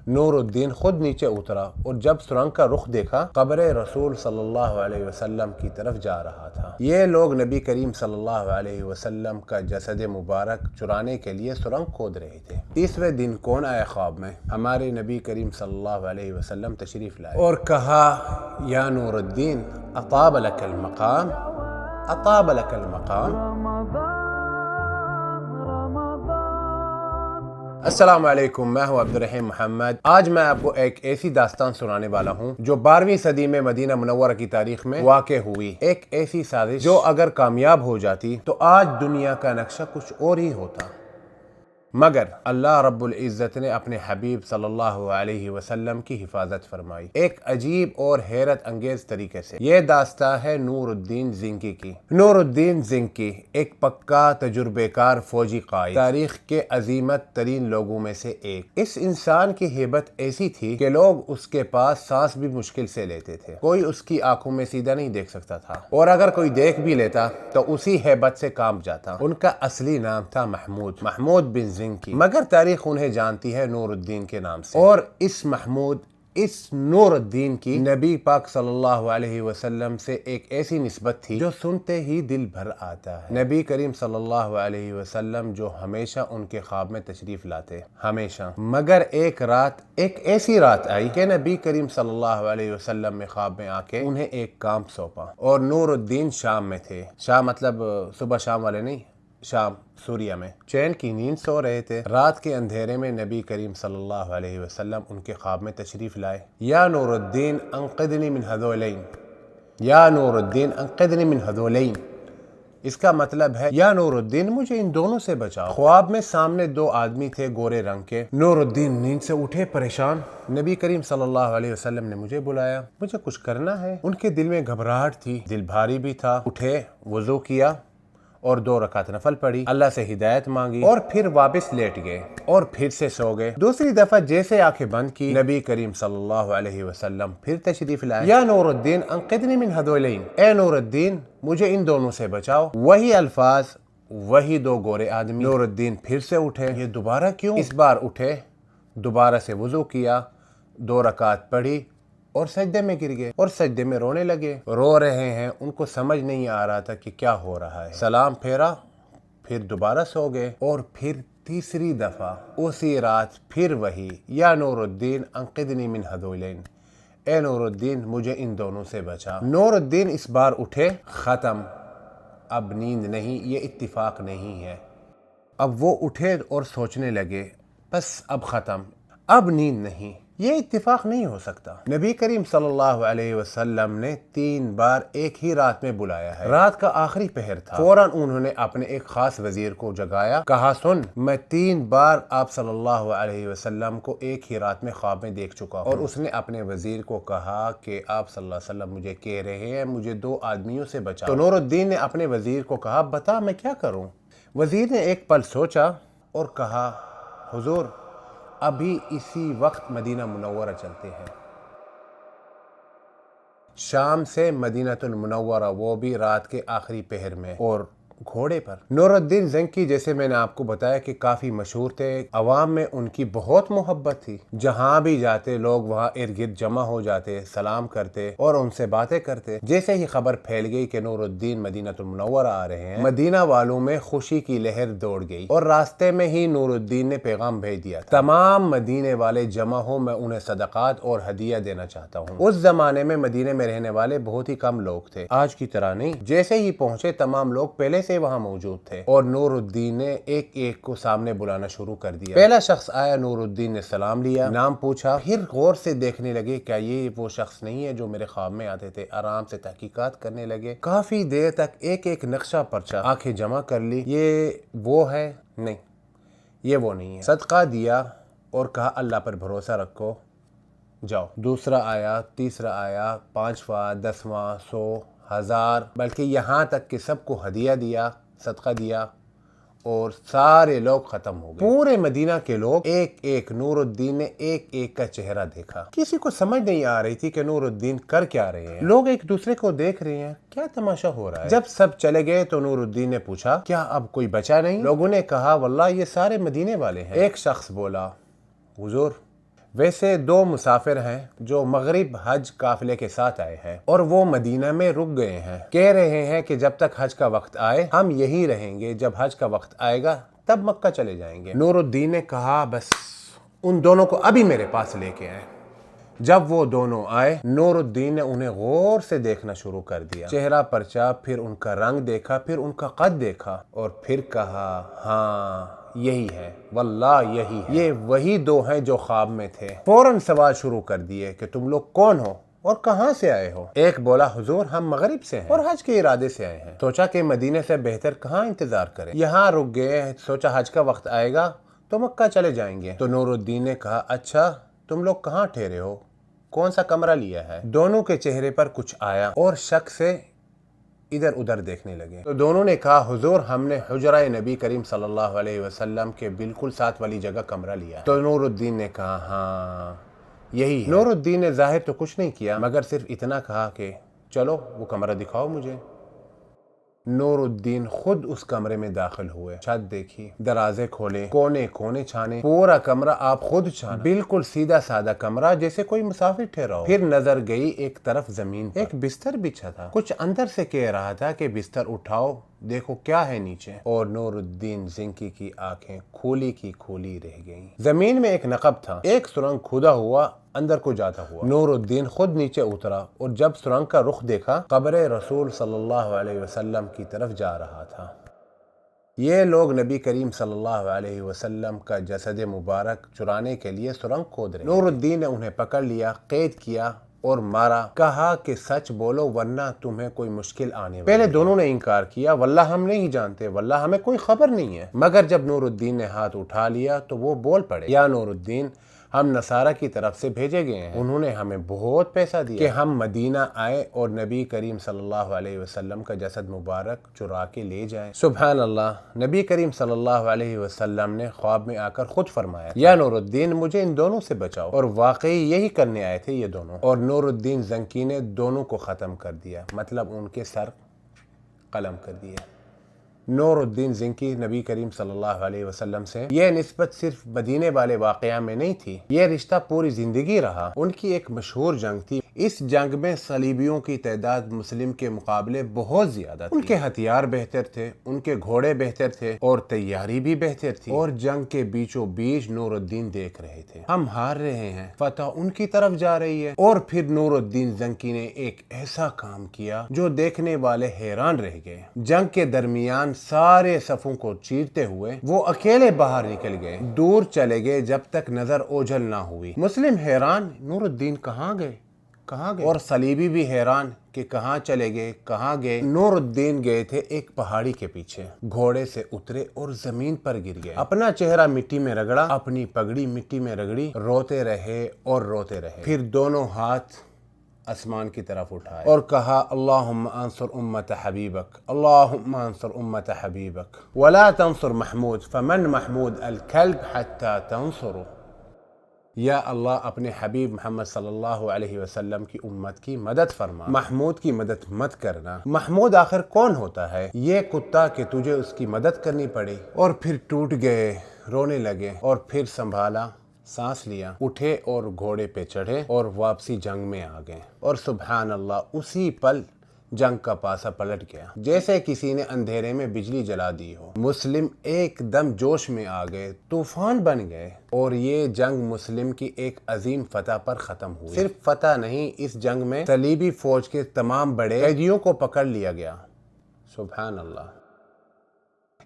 نور الدین خود نیچے اترا اور جب سرنگ کا رخ دیکھا قبر رسول صلی اللہ علیہ وسلم کی طرف جا رہا تھا۔ یہ لوگ نبی کریم صلی اللہ علیہ وسلم کا جسد مبارک چرانے کے لیے سرنگ کھود رہے تھے۔ 30ویں دن کون آیا خواب میں؟ ہمارے نبی کریم صلی اللہ علیہ وسلم تشریف لائے اور کہا یا نور الدین اطاب لک المقام، اطاب لک المقام۔ السلام علیکم، میں ہوں عبدالرحیم محمد۔ آج میں آپ کو ایک ایسی داستان سنانے والا ہوں جو 12ویں صدی میں مدینہ منورہ کی تاریخ میں واقع ہوئی۔ ایک ایسی سازش جو اگر کامیاب ہو جاتی تو آج دنیا کا نقشہ کچھ اور ہی ہوتا، مگر اللہ رب العزت نے اپنے حبیب صلی اللہ علیہ وسلم کی حفاظت فرمائی ایک عجیب اور حیرت انگیز طریقے سے۔ یہ داستان ہے نور الدین زنکی کی۔ نور الدین زنکی ایک پکا تجربے کار فوجی قائد، تاریخ کے عظیمت ترین لوگوں میں سے ایک۔ اس انسان کی ہیبت ایسی تھی کہ لوگ اس کے پاس سانس بھی مشکل سے لیتے تھے۔ کوئی اس کی آنکھوں میں سیدھا نہیں دیکھ سکتا تھا، اور اگر کوئی دیکھ بھی لیتا تو اسی ہیبت سے کانپ جاتا۔ ان کا اصلی نام تھا محمود بن زنکی، مگر تاریخ انہیں جانتی ہے نور الدین کے نام سے۔ اور اس نور الدین کی نبی پاک صلی اللہ علیہ وسلم سے ایک ایسی نسبت تھی جو سنتے ہی دل بھر آتا ہے۔ نبی کریم صلی اللہ علیہ وسلم جو ہمیشہ ان کے خواب میں تشریف لاتے، ہمیشہ۔ مگر ایک ایسی رات آئی کہ نبی کریم صلی اللہ علیہ وسلم میں خواب میں آ کے انہیں ایک کام سونپا، اور نور الدین شام میں تھے۔ شام مطلب صبح شام والے نہیں، شام سوریا میں۔ چین کی نیند سو رہے تھے۔ رات کے اندھیرے میں نبی کریم صلی اللہ علیہ وسلم ان کے خواب میں تشریف لائے۔ یا نور الدین انقذنی من ہذولین، یا نور الدین انقذنی من ہذولین۔ اس کا مطلب ہے یا نور الدین مجھے ان دونوں سے بچاؤ۔ خواب میں سامنے دو آدمی تھے گورے رنگ کے۔ نور الدین نیند سے اٹھے پریشان۔ نبی کریم صلی اللہ علیہ وسلم نے مجھے بلایا، مجھے کچھ کرنا ہے۔ ان کے دل میں گھبراہٹ تھی، دل بھاری بھی تھا۔ اٹھے، وضو کیا اور 2 رکعت نفل پڑھی، اللہ سے ہدایت مانگی، اور پھر واپس لیٹ گئے اور پھر سے سو گئے۔ دوسری دفعہ جیسے آنکھیں بند کی، نبی کریم صلی اللہ علیہ وسلم پھر تشریف لائے۔ یا نور الدین انقذنی من ہذولین، اے نور الدین مجھے ان دونوں سے بچاؤ۔ وہی الفاظ، وہی 2 گورے آدمی۔ نور الدین پھر سے اٹھے، یہ دوبارہ کیوں؟ اس بار اٹھے، دوبارہ سے وضو کیا، 2 رکعت پڑھی اور سجدے میں گر گئے، اور سجدے میں رونے لگے۔ رو رہے ہیں، ان کو سمجھ نہیں آ رہا تھا کہ کیا ہو رہا ہے۔ سلام پھیرا، پھر دوبارہ سو گئے، اور پھر تیسری دفعہ اسی رات پھر وہی یا نور الدین انقذنی من ہذولین، اے نور الدین مجھے ان دونوں سے بچا۔ نور الدین اس بار اٹھے، ختم، اب نیند نہیں، یہ اتفاق نہیں ہے۔ اب وہ اٹھے اور سوچنے لگے، بس اب ختم، اب نیند نہیں، یہ اتفاق نہیں ہو سکتا۔ نبی کریم صلی اللہ علیہ وسلم نے 3 بار ایک ہی رات میں بلایا ہے۔ رات کا آخری پہر تھا۔ فوراً انہوں نے اپنے ایک خاص وزیر کو جگایا، کہا سن، میں 3 بار آپ صلی اللہ علیہ وسلم کو ایک ہی رات میں خواب میں دیکھ چکا ہوں۔ اور اس نے اپنے وزیر کو کہا کہ آپ صلی اللہ علیہ وسلم مجھے کہہ رہے ہیں مجھے 2 آدمیوں سے بچاؤ۔ تو نور الدین نے اپنے وزیر کو کہا بتا میں کیا کروں؟ وزیر نے ایک پل سوچا اور کہا حضور ابھی اسی وقت مدینہ منورہ چلتے ہیں۔ شام سے مدینہ المنورہ، وہ بھی رات کے آخری پہر میں، اور گھوڑے پر۔ نور الدین زنکی جیسے میں نے آپ کو بتایا کہ کافی مشہور تھے، عوام میں ان کی بہت محبت تھی۔ جہاں بھی جاتے لوگ وہاں ارد گرد جمع ہو جاتے، سلام کرتے اور ان سے باتیں کرتے۔ جیسے ہی خبر پھیل گئی کہ نور الدین مدینہ المنورہ آ رہے ہیں، مدینہ والوں میں خوشی کی لہر دوڑ گئی، اور راستے میں ہی نور الدین نے پیغام بھیج دیا تھا، تمام مدینے والے جمع ہو، میں انہیں صدقات اور ہدیہ دینا چاہتا ہوں۔ اس زمانے میں مدینے میں رہنے والے بہت ہی کم لوگ تھے، آج کی طرح نہیں۔ جیسے ہی پہنچے تمام لوگ پہلے سے وہاں موجود تھے، اور نور الدین نے ایک ایک کو سامنے بلانا شروع کر دیا۔ پہلا شخص آیا، نور الدین نے سلام لیا، نام پوچھا، پھر غور سے دیکھنے لگے کیا یہ وہ شخص نہیں ہے جو میرے خواب میں آتے تھے۔ آرام سے تحقیقات کرنے لگے، کافی دیر تک ایک ایک نقشہ پرچہ آنکھیں جمع کر لی، یہ وہ ہے؟ نہیں، یہ وہ نہیں ہے۔ صدقہ دیا اور کہا اللہ پر بھروسہ رکھو، جاؤ۔ دوسرا آیا، تیسرا آیا، 5واں، 10واں، 100، 1000، بلکہ یہاں تک کہ سب کو ہدیہ دیا، صدقہ دیا، اور سارے لوگ ختم ہو گئے۔ پورے مدینہ کے لوگ ایک ایک، نور الدین نے ایک ایک کا چہرہ دیکھا۔ کسی کو سمجھ نہیں آ رہی تھی کہ نور الدین کر کیا رہے ہیں۔ لوگ ایک دوسرے کو دیکھ رہے ہیں، کیا تماشا ہو رہا ہے۔ جب سب چلے گئے تو نور الدین نے پوچھا کیا اب کوئی بچا نہیں؟ لوگوں نے کہا واللہ یہ سارے مدینے والے ہیں۔ ایک شخص بولا حضور ویسے دو مسافر ہیں جو مغرب حج قافلے کے ساتھ آئے ہیں اور وہ مدینہ میں رک گئے ہیں، کہہ رہے ہیں کہ جب تک حج کا وقت آئے ہم یہی رہیں گے، جب حج کا وقت آئے گا تب مکہ چلے جائیں گے۔ نور الدین نے کہا بس ان دونوں کو ابھی میرے پاس لے کے آئے۔ جب وہ دونوں آئے نور الدین نے انہیں غور سے دیکھنا شروع کر دیا، چہرہ پرچا، پھر ان کا رنگ دیکھا، پھر ان کا قد دیکھا اور پھر کہا ہاں یہی ہے، واللہ یہی ہے، یہ وہی دو ہیں جو خواب میں تھے۔ فوراً سوال شروع کر دیے کہ تم لوگ کون ہو اور کہاں سے آئے ہو؟ ایک بولا حضور ہم مغرب سے ہیں اور حج کے ارادے سے آئے ہیں، سوچا کہ مدینے سے بہتر کہاں انتظار کریں، یہاں رک گئے، سوچا حج کا وقت آئے گا تو مکہ چلے جائیں گے۔ تو نور الدین نے کہا اچھا تم لوگ کہاں ٹھہرے ہو، کون سا کمرہ لیا ہے؟ دونوں کے چہرے پر کچھ آیا اور شک سے ادھر ادھر دیکھنے لگے۔ تو دونوں نے کہا حضور ہم نے حجرہ نبی کریم صلی اللہ علیہ وسلم کے بالکل ساتھ والی جگہ کمرہ لیا ہے۔ تو نور الدین نے کہا ہاں یہی ہے۔ نور الدین نے ظاہر تو کچھ نہیں کیا مگر صرف اتنا کہا کہ چلو وہ کمرہ دکھاؤ مجھے۔ نور الدین خود اس کمرے میں داخل ہوئے، چھت دیکھی، دروازے کھولے، کونے کونے چھانے، پورا کمرہ آپ خود چھانا، بالکل سیدھا سادہ کمرہ جیسے کوئی مسافر ٹھہرا ہو۔ پھر نظر گئی ایک طرف زمین پر ایک بستر بچھا تھا، کچھ اندر سے کہہ رہا تھا کہ بستر اٹھاؤ دیکھو کیا ہے نیچے، اور نور الدین زنکی کی آنکھیں کھولی کی کھولی رہ گئیں۔ زمین میں ایک نقب تھا، ایک سرنگ کھودا ہوا اندر کو جاتا ہوا۔ نور الدین خود نیچے اترا اور جب سرنگ کا رخ دیکھا قبر رسول صلی اللہ علیہ وسلم کی طرف جا رہا تھا۔ یہ لوگ نبی کریم صلی اللہ علیہ وسلم کا جسد مبارک چرانے کے لیے سرنگ کھود رہے۔ نور الدین نے انہیں پکڑ لیا، قید کیا اور مارا، کہا کہ سچ بولو ورنہ تمہیں کوئی مشکل آنے والی۔ پہلے دونوں نے انکار کیا، واللہ ہم نہیں جانتے، واللہ ہمیں کوئی خبر نہیں ہے، مگر جب نور الدین نے ہاتھ اٹھا لیا تو وہ بول پڑے یا نور الدین ہم نصارہ کی طرف سے بھیجے گئے ہیں، انہوں نے ہمیں بہت پیسہ دیا کہ ہم مدینہ آئے اور نبی کریم صلی اللہ علیہ وسلم کا جسد مبارک چرا کے لے جائیں۔ سبحان اللہ، نبی کریم صلی اللہ علیہ وسلم نے خواب میں آ کر خود فرمایا یا نور الدین مجھے ان دونوں سے بچاؤ، اور واقعی یہی کرنے آئے تھے یہ دونوں، اور نور الدین زنکی نے دونوں کو ختم کر دیا، مطلب ان کے سر قلم کر دیے۔ نور الدین زنکی نبی کریم صلی اللہ علیہ وسلم سے یہ نسبت صرف مدینے والے واقعہ میں نہیں تھی، یہ رشتہ پوری زندگی رہا۔ ان کی ایک مشہور جنگ تھی، اس جنگ میں صلیبیوں کی تعداد مسلم کے مقابلے بہت زیادہ تھی، ان کے ہتھیار بہتر تھے، ان کے گھوڑے بہتر تھے اور تیاری بھی بہتر تھی، اور جنگ کے بیچوں بیچ نور الدین دیکھ رہے تھے ہم ہار رہے ہیں، فتح ان کی طرف جا رہی ہے، اور پھر نور الدین زنکی نے ایک ایسا کام کیا جو دیکھنے والے حیران رہ گئے۔ جنگ کے درمیان سارے صفوں کو چیرتے ہوئے وہ اکیلے باہر نکل گئے، دور چلے گئے جب تک نظر اوجھل نہ ہوئی۔ مسلم حیران نور الدین کہاں گئے کہاں گئے، اور صلیبی بھی حیران کہ کہاں چلے گئے کہاں گئے۔ نور الدین گئے تھے ایک پہاڑی کے پیچھے، گھوڑے سے اترے اور زمین پر گر گئے، اپنا چہرہ مٹی میں رگڑا، اپنی پگڑی مٹی میں رگڑی، روتے رہے اور روتے رہے، پھر دونوں ہاتھ آسمان کی طرف اٹھائے اور کہا اللہم انصر امت حبیبک، اللہم انصر امت حبیبک ولا تنصر محمود فمن محمود الکلب حتی تنصرو۔ یا اللہ اپنے حبیب محمد صلی اللہ علیہ وسلم کی امت کی مدد فرما، محمود کی مدد مت کرنا۔ محمود آخر کون ہوتا ہے؟ یہ کتا کہ تجھے اس کی مدد کرنی پڑی۔ اور پھر ٹوٹ گئے، رونے لگے، اور پھر سنبھالا، سانس لیا، اٹھے اور گھوڑے پہ چڑھے اور واپسی جنگ میں آ گئے، اور سبحان اللہ اسی پل جنگ کا پاسا پلٹ گیا، جیسے کسی نے اندھیرے میں بجلی جلا دی ہو۔ مسلم ایک دم جوش میں آ گئے، طوفان بن گئے، اور یہ جنگ مسلم کی ایک عظیم فتح پر ختم ہوئی۔ صرف فتح نہیں، اس جنگ میں صلیبی فوج کے تمام بڑے قیدیوں کو پکڑ لیا گیا۔ سبحان اللہ۔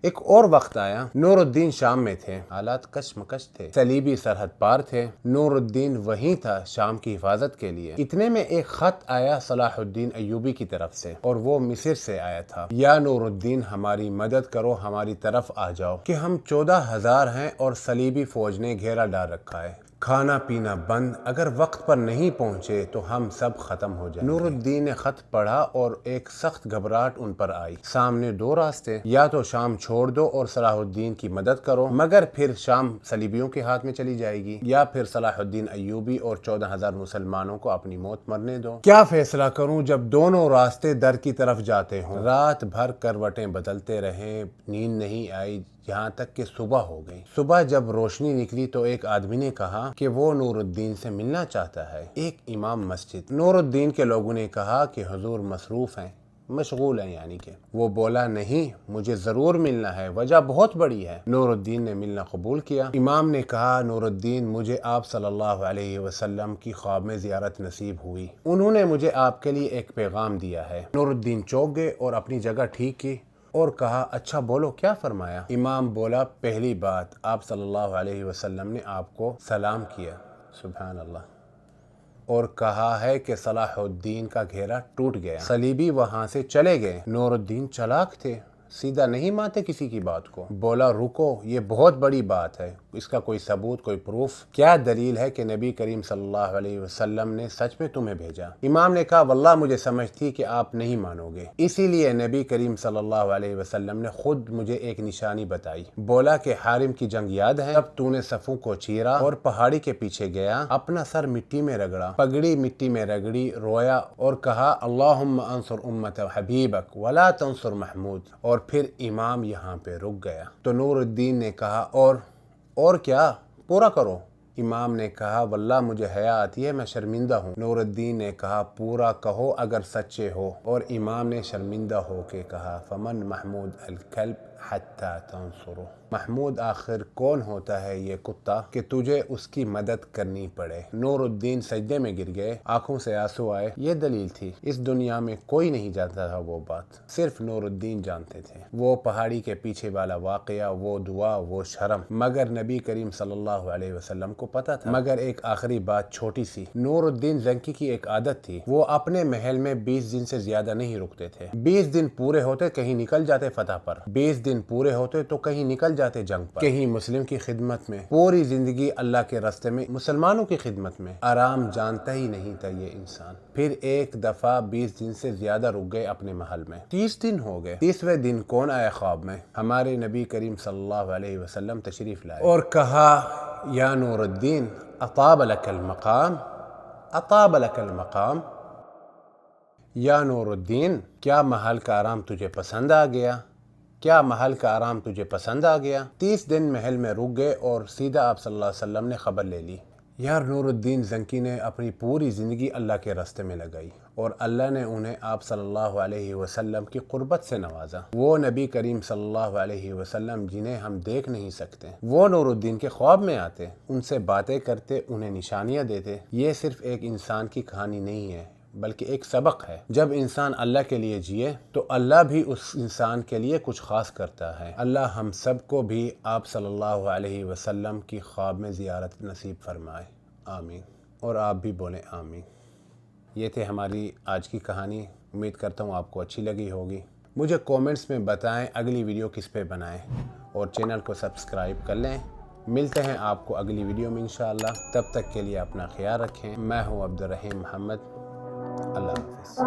ایک اور وقت آیا، نور الدین شام میں تھے، حالات کشمکش تھے، صلیبی سرحد پار تھے، نور الدین وہیں تھا شام کی حفاظت کے لیے۔ اتنے میں ایک خط آیا صلاح الدین ایوبی کی طرف سے، اور وہ مصر سے آیا تھا۔ یا نور الدین ہماری مدد کرو، ہماری طرف آ جاؤ کہ ہم 14,000 ہیں اور صلیبی فوج نے گھیرا ڈال رکھا ہے، کھانا پینا بند، اگر وقت پر نہیں پہنچے تو ہم سب ختم ہو جائیں۔ نور الدین نے خط پڑھا اور ایک سخت گھبراہٹ ان پر آئی۔ سامنے دو راستے، یا تو شام چھوڑ دو اور صلاح الدین کی مدد کرو، مگر پھر شام صلیبیوں کے ہاتھ میں چلی جائے گی، یا پھر صلاح الدین ایوبی اور 14,000 مسلمانوں کو اپنی موت مرنے دو۔ کیا فیصلہ کروں جب دونوں راستے در کی طرف جاتے ہوں؟ رات بھر کروٹیں بدلتے رہے، نیند نہیں آئی، یہاں تک کہ صبح ہو گئی۔ صبح جب روشنی نکلی تو ایک آدمی نے کہا کہ وہ نور الدین سے ملنا چاہتا ہے، ایک امام مسجد۔ نور الدین کے لوگوں نے کہا کہ حضور مصروف ہیں، مشغول ہیں، یعنی کہ وہ بولا نہیں، مجھے ضرور ملنا ہے، وجہ بہت بڑی ہے۔ نور الدین نے ملنا قبول کیا۔ امام نے کہا نور الدین مجھے آپ صلی اللہ علیہ وسلم کی خواب میں زیارت نصیب ہوئی، انہوں نے مجھے آپ کے لیے ایک پیغام دیا ہے۔ نور الدین چونک گئے اور اپنی جگہ ٹھیک کی اور کہا اچھا بولو کیا فرمایا؟ امام بولا پہلی بات آپ صلی اللہ علیہ وسلم نے آپ کو سلام کیا، سبحان اللہ، اور کہا ہے کہ صلاح الدین کا گھیرا ٹوٹ گیا، صلیبی وہاں سے چلے گئے۔ نور الدین چلاک تھے، سیدھا نہیں مانتے کسی کی بات کو۔ بولا رکو، یہ بہت بڑی بات ہے، اس کا کوئی ثبوت، کوئی پروف، کیا دلیل ہے کہ نبی کریم صلی اللہ علیہ وسلم نے سچ میں تمہیں بھیجا؟ امام نے کہا واللہ مجھے سمجھ تھی کہ آپ نہیں مانو گے، اسی لیے نبی کریم صلی اللہ علیہ وسلم نے خود مجھے ایک نشانی بتائی۔ بولا کہ حارم کی جنگ یاد ہے؟ جب تو نے صفوں کو چیرا اور پہاڑی کے پیچھے گیا، اپنا سر مٹی میں رگڑا، پگڑی مٹی میں رگڑی، رویا اور کہا اللہم انصر امت حبیبک ولا تنصر محمود، اور پھر امام یہاں پہ رک گیا۔ تو نور الدین نے کہا اور کیا، پورا کرو۔ امام نے کہا واللہ مجھے حیا آتی ہے، میں شرمندہ ہوں۔ نور الدین نے کہا پورا کہو اگر سچے ہو، اور امام نے شرمندہ ہو کے کہا فمن محمود الکلب حتی تنصرو، محمود آخر کون ہوتا ہے یہ کتا کہ تجھے اس کی مدد کرنی پڑے؟ نور الدین سجدے میں گر گئے، آنکھوں سے آنسو آئے۔ یہ دلیل تھی، اس دنیا میں کوئی نہیں جانتا تھا وہ بات، صرف نور الدین جانتے تھے، وہ پہاڑی کے پیچھے والا واقعہ، وہ دعا، وہ شرم، مگر نبی کریم صلی اللہ علیہ وسلم کو پتا تھا۔ مگر ایک آخری بات چھوٹی سی، نور الدین زنکی کی ایک عادت تھی، وہ اپنے محل میں 20 دن سے زیادہ نہیں رکتے تھے۔ 20 دن پورے ہوتے کہیں نکل جاتے فتح پر، 20 دن پورے ہوتے تو کہیں نکل جاتے جنگ پر، کہیں مسلم کی خدمت میں، پوری زندگی اللہ کے راستے میں، مسلمانوں کی خدمت میں۔ آرام جانتا ہی نہیں تھا یہ انسان۔ پھر ایک دفعہ 20 دن سے زیادہ رک گئے اپنے محل میں، 30 دن ہو گئے۔ 30ویں دن کون آیا خواب میں؟ ہمارے نبی کریم صلی اللہ علیہ وسلم تشریف لائے اور کہا یا نور الدین اطاب لک المقام، اطاب لک المقام، یا نور الدین کیا محل کا آرام تجھے پسند آ گیا؟ کیا محل کا آرام تجھے پسند آ گیا؟ 30 دن محل میں رک گئے اور سیدھا آپ صلی اللہ علیہ وسلم نے خبر لے لی۔ یار نور الدین زنکی نے اپنی پوری زندگی اللہ کے راستے میں لگائی اور اللہ نے انہیں آپ صلی اللہ علیہ وسلم کی قربت سے نوازا۔ وہ نبی کریم صلی اللہ علیہ وسلم جنہیں ہم دیکھ نہیں سکتے، وہ نور الدین کے خواب میں آتے، ان سے باتیں کرتے، انہیں نشانیاں دیتے۔ یہ صرف ایک انسان کی کہانی نہیں ہے بلکہ ایک سبق ہے۔ جب انسان اللہ کے لیے جیے تو اللہ بھی اس انسان کے لیے کچھ خاص کرتا ہے۔ اللہ ہم سب کو بھی آپ صلی اللہ علیہ وسلم کی خواب میں زیارت نصیب فرمائے، آمین، اور آپ بھی بولیں آمین۔ یہ تھے ہماری آج کی کہانی، امید کرتا ہوں آپ کو اچھی لگی ہوگی۔ مجھے کومنٹس میں بتائیں اگلی ویڈیو کس پہ بنائیں، اور چینل کو سبسکرائب کر لیں۔ ملتے ہیں آپ کو اگلی ویڈیو میں انشاءاللہ، تب تک کے لیے اپنا خیال رکھیں۔ میں ہوں عبدالرحیم محمد، اللہ حافظ۔